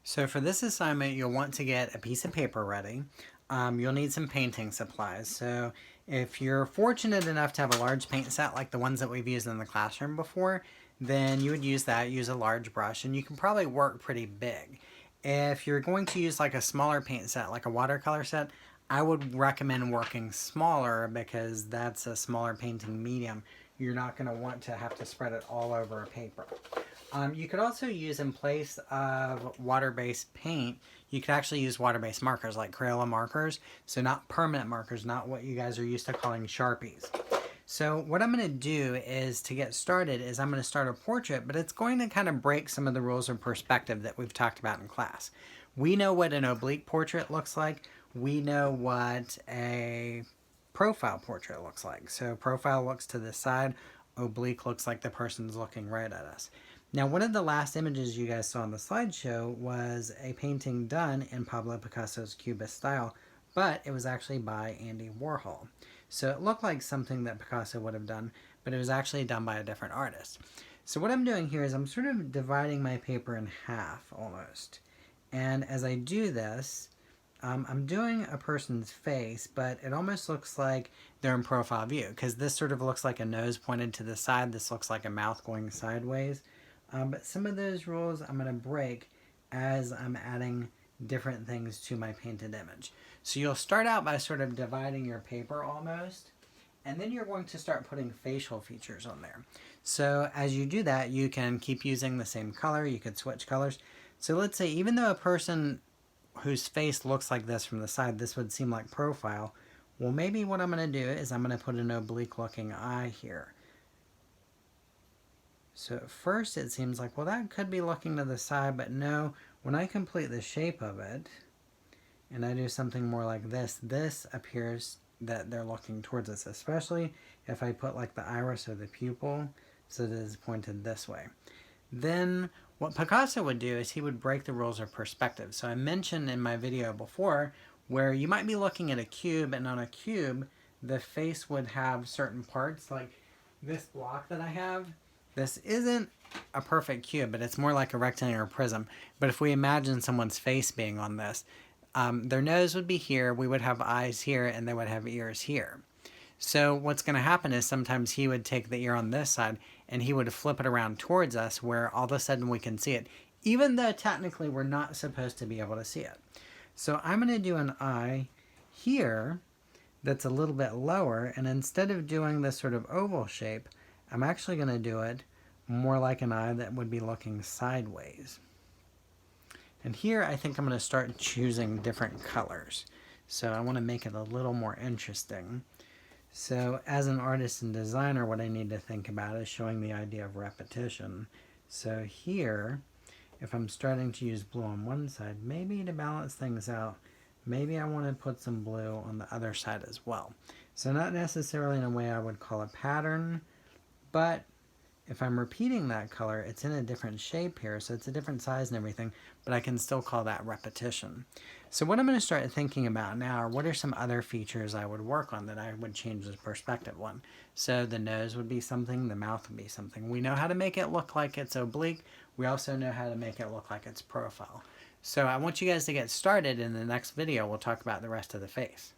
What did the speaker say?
So for this assignment, you'll want to get a piece of paper ready. You'll need some painting supplies. So if you're fortunate enough to have a large paint set like the ones that we've used in the classroom before, then you would use that, use a large brush, and you can probably work pretty big. If you're going to use like a smaller paint set, like a watercolor set, I would recommend working smaller because that's a smaller painting medium. You're not going to want to have to spread it all over a paper. You could also use, in place of water-based paint, you could actually use water-based markers like Crayola markers. So not permanent markers, not what you guys are used to calling Sharpies. So what I'm going to do is, to get started, is I'm going to start a portrait, but it's going to kind of break some of the rules of perspective that we've talked about in class. We know what an oblique portrait looks like. We know what a profile portrait looks like. So profile looks to the side, oblique looks like the person's looking right at us. Now, one of the last images you guys saw on the slideshow was a painting done in Pablo Picasso's Cubist style, but it was actually by Andy Warhol. So it looked like something that Picasso would have done, but it was actually done by a different artist. So what I'm doing here is I'm sort of dividing my paper in half almost. And as I do this, I'm doing a person's face, but it almost looks like they're in profile view, because this sort of looks like a nose pointed to the side. This looks like a mouth going sideways. But some of those rules I'm going to break as I'm adding different things to my painted image. So you'll start out by sort of dividing your paper almost, and then you're going to start putting facial features on there. So as you do that, you can keep using the same color. You could switch colors. So let's say even though a person whose face looks like this from the side, this would seem like profile. Well, maybe what I'm going to do is I'm going to put an oblique looking eye here. So at first it seems like, well, that could be looking to the side, but no, when I complete the shape of it, and I do something more like this, this appears that they're looking towards us, especially if I put like the iris or the pupil so that it's pointed this way. Then what Picasso would do is he would break the rules of perspective. So I mentioned in my video before where you might be looking at a cube, and on a cube, the face would have certain parts, like this block that I have. This isn't a perfect cube, but it's more like a rectangular prism. But if we imagine someone's face being on this, their nose would be here, we would have eyes here, and they would have ears here. So what's going to happen is sometimes he would take the ear on this side and he would flip it around towards us, where all of a sudden we can see it, even though technically we're not supposed to be able to see it. So I'm going to do an eye here that's a little bit lower, and instead of doing this sort of oval shape, I'm actually going to do it more like an eye that would be looking sideways. And here I think I'm going to start choosing different colors. So I want to make it a little more interesting. So as an artist and designer, what I need to think about is showing the idea of repetition. So here, if I'm starting to use blue on one side, maybe to balance things out, maybe I want to put some blue on the other side as well. So not necessarily in a way I would call a pattern, but if I'm repeating that color, it's in a different shape here, so it's a different size and everything, but I can still call that repetition. So what I'm going to start thinking about now are what are some other features I would work on that I would change the perspective one. So the nose would be something, the mouth would be something. We know how to make it look like it's oblique. We also know how to make it look like it's profile. So I want you guys to get started. In the next video, we'll talk about the rest of the face.